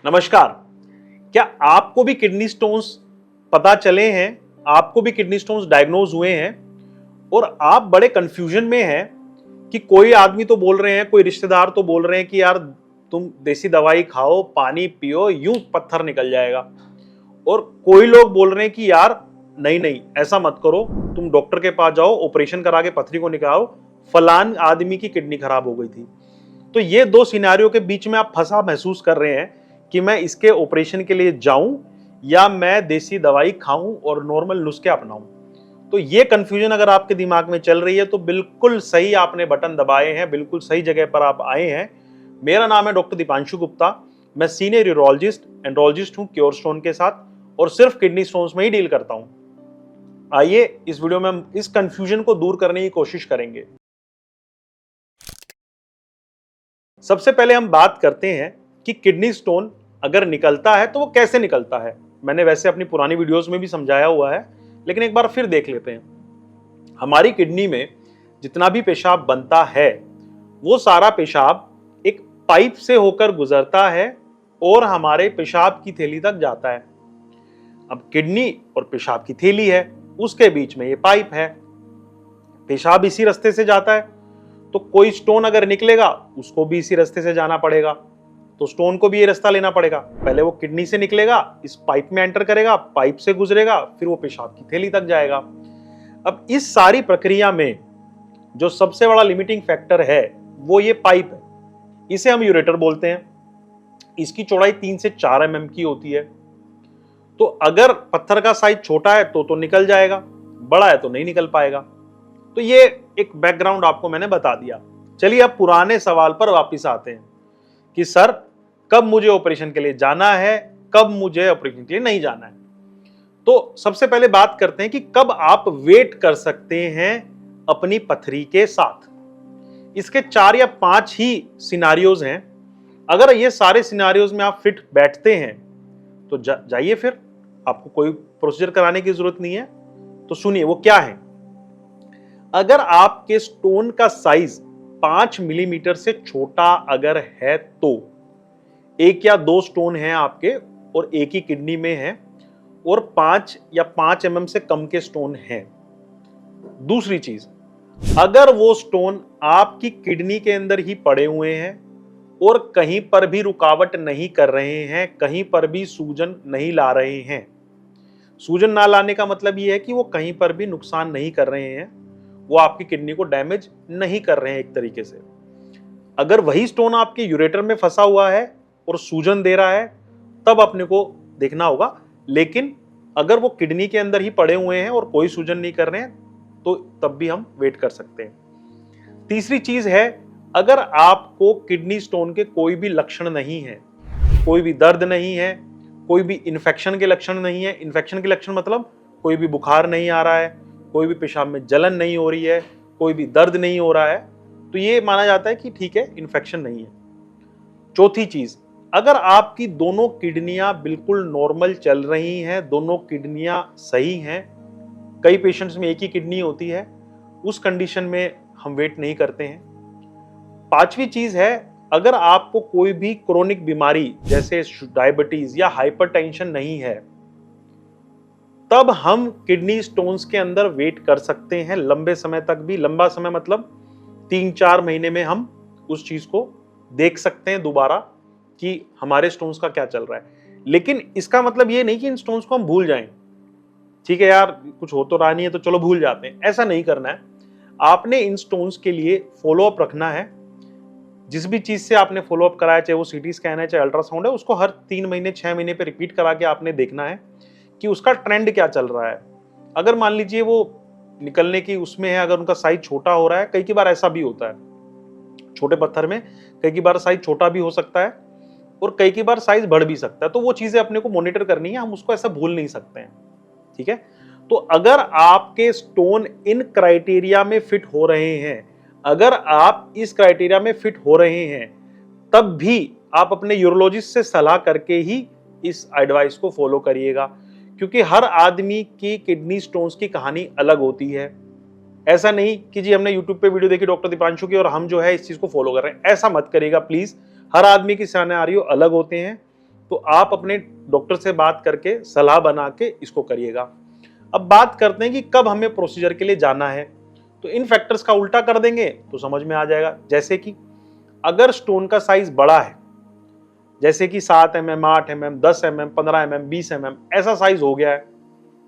नमस्कार। क्या आपको भी किडनी स्टोन्स पता चले हैं? आपको भी किडनी स्टोन्स डायग्नोज हुए हैं और आप बड़े कंफ्यूजन में हैं कि कोई आदमी तो बोल रहे हैं, कोई रिश्तेदार तो बोल रहे हैं कि यार तुम देसी दवाई खाओ, पानी पियो, यूं पत्थर निकल जाएगा। और कोई लोग बोल रहे हैं कि यार नहीं नहीं ऐसा मत करो, तुम डॉक्टर के पास जाओ, ऑपरेशन करा के पथरी को निकालो, फलान आदमी की किडनी खराब हो गई थी। तो ये दो सिनेरियो के बीच में आप फंसा महसूस कर रहे हैं कि मैं इसके ऑपरेशन के लिए जाऊं या मैं देसी दवाई खाऊं और नॉर्मल नुस्खे अपनाऊं। तो ये कंफ्यूजन अगर आपके दिमाग में चल रही है तो बिल्कुल सही आपने बटन दबाए हैं, बिल्कुल सही जगह पर आप आए हैं। मेरा नाम है डॉक्टर दीपांशु गुप्ता। मैं सीनियर यूरोलॉजिस्ट एंड्रोलॉजिस्ट हूं क्योर स्टोन के साथ और सिर्फ किडनी स्टोन्स में ही डील करता हूं। आइए इस वीडियो में हम इस कंफ्यूजन को दूर करने की कोशिश करेंगे। सबसे पहले हम बात करते हैं कि किडनी स्टोन अगर निकलता है तो वो कैसे निकलता है। मैंने वैसे अपनी पुरानी वीडियोस में भी समझाया हुआ है, लेकिन एक बार फिर देख लेते हैं। हमारी किडनी में जितना भी पेशाब बनता है वो सारा पेशाब एक पाइप से होकर गुजरता है और हमारे पेशाब की थैली तक जाता है। अब किडनी और पेशाब की थैली है, उसके बीच में ये पाइप है, पेशाब इसी रास्ते से जाता है। तो कोई स्टोन अगर निकलेगा उसको भी इसी रास्ते से जाना पड़ेगा, तो स्टोन को भी ये रास्ता लेना पड़ेगा। पहले वो किडनी से निकलेगा, इस पाइप में एंटर करेगा, पाइप से गुजरेगा, फिर वो पेशाब की थैली तक जाएगा। अब इस सारी प्रक्रिया में जो सबसे बड़ा लिमिटिंग फैक्टर है वो ये पाइप है। इसे हम यूरेटर बोलते हैं। इसकी चौड़ाई 3 से 4 mm की होती है। तो अगर पत्थर का साइज छोटा है तो निकल जाएगा, बड़ा है तो नहीं निकल पाएगा। तो ये एक बैकग्राउंड आपको मैंने बता दिया। चलिए अब पुराने सवाल पर वापस आते हैं कि सर कब मुझे ऑपरेशन के लिए जाना है, कब मुझे ऑपरेशन के लिए नहीं जाना है। तो सबसे पहले बात करते हैं कि कब आप वेट कर सकते हैं अपनी पथरी के साथ। इसके 4 या 5 ही सिनारियोज हैं। अगर ये सारे सिनारियोज में आप फिट बैठते हैं तो जाइए, फिर आपको कोई प्रोसीजर कराने की जरूरत नहीं है। तो सुनिए वो क्या है। अगर आपके स्टोन का साइज 5 मिलीमीटर से छोटा अगर है तो, 1 या 2 स्टोन हैं आपके और एक ही किडनी में है और 5 या 5 mm से कम के स्टोन हैं। दूसरी चीज, अगर वो स्टोन आपकी किडनी के अंदर ही पड़े हुए हैं और कहीं पर भी रुकावट नहीं कर रहे हैं, कहीं पर भी सूजन नहीं ला रहे हैं। सूजन ना लाने का मतलब ये है कि वो कहीं पर भी नुकसान नहीं कर रहे हैं, वो आपकी किडनी को डैमेज नहीं कर रहे हैं एक तरीके से। अगर वही स्टोन आपके यूरेटर में फंसा हुआ है और सूजन दे रहा है तब अपने को देखना होगा। लेकिन अगर वो किडनी के अंदर ही पड़े हुए हैं और कोई सूजन नहीं कर रहे हैं तो तब भी हम वेट कर सकते हैं। तीसरी चीज है, अगर आपको किडनी स्टोन के कोई भी लक्षण नहीं है, कोई भी दर्द नहीं है, कोई भी इन्फेक्शन के लक्षण नहीं है। इन्फेक्शन के लक्षण मतलब कोई भी बुखार नहीं आ रहा है, कोई भी पेशाब में जलन नहीं हो रही है, कोई भी दर्द नहीं हो रहा है, तो ये माना जाता है कि ठीक है, इन्फेक्शन नहीं है। चौथी चीज, अगर आपकी दोनों किडनियां बिल्कुल नॉर्मल चल रही हैं, दोनों किडनियां सही हैं, कई पेशेंट्स में एक ही किडनी होती है, उस कंडीशन में हम वेट नहीं करते हैं। पांचवी चीज है, अगर आपको कोई भी क्रोनिक बीमारी जैसे डायबिटीज या हाइपरटेंशन नहीं है तब हम किडनी स्टोन्स के अंदर वेट कर सकते हैं लंबे समय तक भी। लंबा समय मतलब 3-4 महीने में हम उस चीज को देख सकते हैं दोबारा कि हमारे स्टोन्स का क्या चल रहा है। लेकिन इसका मतलब ये नहीं कि इन स्टोन्स को हम भूल जाएं। ठीक है यार, कुछ हो तो रहा नहीं है तो चलो भूल जाते हैं, ऐसा नहीं करना है। आपने इन स्टोन्स के लिए फॉलोअप रखना है। जिस भी चीज से आपने फॉलोअप कराया, चाहे वो सीटी स्कैन है, चाहे अल्ट्रासाउंड है, उसको हर 3 महीने 6 महीने पे रिपीट करा के आपने देखना है कि उसका ट्रेंड क्या चल रहा है। अगर मान लीजिए वो निकलने की उसमें है, अगर उनका साइज छोटा हो रहा है, कई बार ऐसा भी होता है छोटे पत्थर में, कई बार साइज छोटा भी हो सकता है और कई बार साइज बढ़ भी सकता है। तो वो चीजें अपने को मॉनिटर करनी है, हम उसको ऐसा भूल नहीं सकते हैं। ठीक है, तो अगर आपके स्टोन इन क्राइटेरिया में फिट हो रहे हैं, अगर आप इस क्राइटेरिया में फिट हो रहे हैं, तब भी आप अपने यूरोलॉजिस्ट से सलाह करके ही इस एडवाइस को फॉलो करिएगा, क्योंकि हर आदमी की किडनी स्टोन्स की कहानी अलग होती है। ऐसा नहीं कि जी हमने यूट्यूब पे वीडियो देखी डॉक्टर दीपांशु की और हम जो है इस चीज को फॉलो कर रहे हैं, ऐसा मत करिएगा प्लीज। हर आदमी की सिनेरियो अलग होते हैं। तो आप अपने डॉक्टर से बात करके सलाह बना के इसको करिएगा। अब बात करते हैं कि कब हमें प्रोसीजर के लिए जाना है। तो इन फैक्टर्स का उल्टा कर देंगे तो समझ में आ जाएगा। जैसे कि अगर स्टोन का साइज बड़ा है, जैसे कि 7 mm, 8 mm, 10 mm, 15 mm, 20 mm ऐसा साइज हो गया है,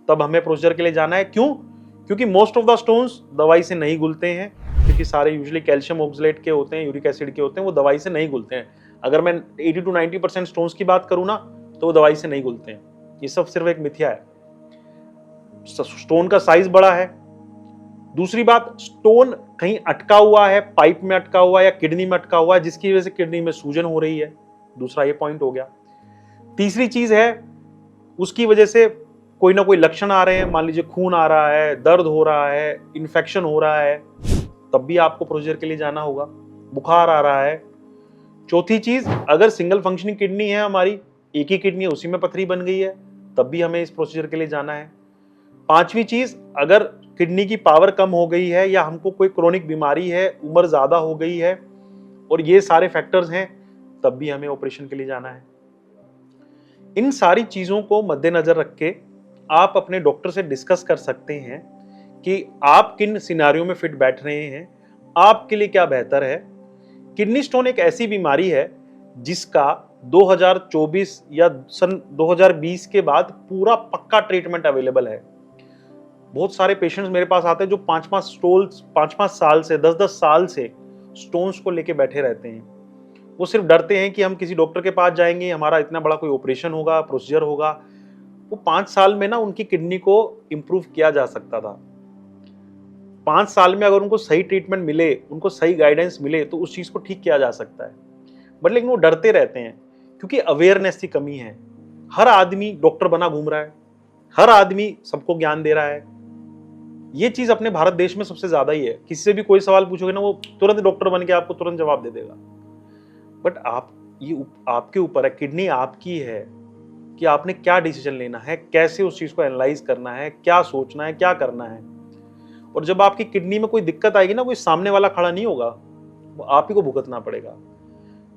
तब हमें प्रोसीजर के लिए जाना है। क्यों? क्योंकि मोस्ट ऑफ द स्टोन्स दवाई से नहीं घुलते हैं, क्योंकि सारे यूजुअली कैल्शियम ऑक्सलेट के होते हैं, यूरिक एसिड के होते हैं, वो दवाई से नहीं घुलते हैं। अगर मैं 80 to 90% स्टोन्स की बात करूं ना, तो वो दवाई से नहीं घुलते हैं। ये सब सिर्फ एक मिथ्या है। स्टोन का साइज बड़ा है। दूसरी बात, स्टोन कहीं अटका हुआ है, पाइप में अटका हुआ है या किडनी में अटका हुआ है, जिसकी वजह से किडनी में सूजन हो रही है। दूसरा ये पॉइंट हो गया। तीसरी चीज है, उसकी वजह से कोई ना कोई लक्षण आ रहे हैं, मान लीजिए खून आ रहा है, दर्द हो रहा है, इन्फेक्शन हो रहा है, तब भी आपको प्रोसीजर के लिए जाना होगा। बुखार आ रहा है। चौथी चीज, अगर सिंगल फंक्शनिंग किडनी है हमारी, एक ही किडनी है, उसी में पथरी बन गई है, तब भी हमें इस प्रोसीजर के लिए जाना है। पांचवी चीज, अगर किडनी की पावर कम हो गई है या हमको कोई क्रोनिक बीमारी है, उम्र ज्यादा हो गई है और ये सारे फैक्टर्स हैं, तब भी हमें ऑपरेशन के लिए जाना है। इन सारी चीजों को मद्देनजर रख के आप अपने डॉक्टर से डिस्कस कर सकते हैं कि आप किन सिनारियों में फिट बैठ रहे हैं, आपके लिए क्या बेहतर है। किडनी स्टोन एक ऐसी बीमारी है जिसका 2024 या सन 2020 के बाद पूरा पक्का ट्रीटमेंट अवेलेबल है। बहुत सारे पेशेंट्स मेरे पास आते हैं जो 5-5 साल से 10-10 साल से स्टोन्स को लेके बैठे रहते हैं। वो सिर्फ डरते हैं कि हम किसी डॉक्टर के पास जाएंगे, हमारा इतना बड़ा कोई ऑपरेशन होगा, प्रोसीजर होगा। वो 5 साल में ना उनकी किडनी को इम्प्रूव किया जा सकता था। 5 साल में अगर उनको सही ट्रीटमेंट मिले, उनको सही गाइडेंस मिले, तो उस चीज को ठीक किया जा सकता है। बट लेकिन वो डरते रहते हैं क्योंकि अवेयरनेस की कमी है। हर आदमी डॉक्टर बना घूम रहा है, हर आदमी सबको ज्ञान दे रहा है। ये चीज अपने भारत देश में सबसे ज्यादा ही है। किसी से भी कोई सवाल पूछोगे ना, वो तुरंत डॉक्टर बन के आपको तुरंत जवाब दे देगा। बट आपके ऊपर है, किडनी आपकी है कि आपने क्या डिसीजन लेना है, कैसे उस चीज को एनालाइज करना है, क्या सोचना है, क्या करना है। और जब आपकी किडनी में कोई दिक्कत आएगी ना, कोई सामने वाला खड़ा नहीं होगा, वो आप ही को भुगतना पड़ेगा।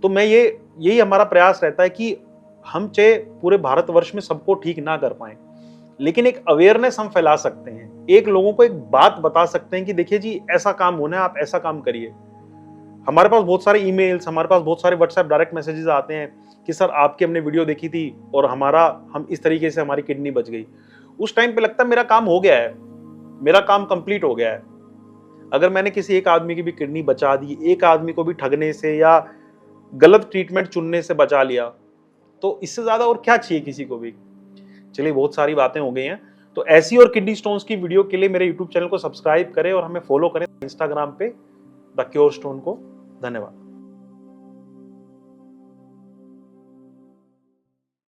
तो मैं यही हमारा प्रयास रहता है कि हम चाहे पूरे भारतवर्ष में सबको ठीक ना कर पाए, लेकिन एक अवेयरनेस हम फैला सकते हैं, एक लोगों को एक बात बता सकते हैं कि देखिए जी ऐसा काम होना है, आप ऐसा काम करिए। हमारे पास बहुत सारे ईमेल्स, हमारे पास बहुत सारे व्हाट्सएप डायरेक्ट मैसेजेस आते हैं कि सर आपकी हमने वीडियो देखी थी और हम इस तरीके से हमारी किडनी बच गई। उस टाइम पे लगता है मेरा काम हो गया है, मेरा काम कंप्लीट हो गया है। अगर मैंने किसी एक आदमी की भी किडनी बचा दी, एक आदमी को भी ठगने से या गलत ट्रीटमेंट चुनने से बचा लिया, तो इससे ज्यादा और क्या चाहिए किसी को भी। चलिए, बहुत सारी बातें हो गई हैं। तो ऐसी और किडनी स्टोन्स की वीडियो के लिए मेरे यूट्यूब चैनल को सब्सक्राइब करें और हमें फॉलो करें इंस्टाग्राम पे द क्योर स्टोन को। धन्यवाद।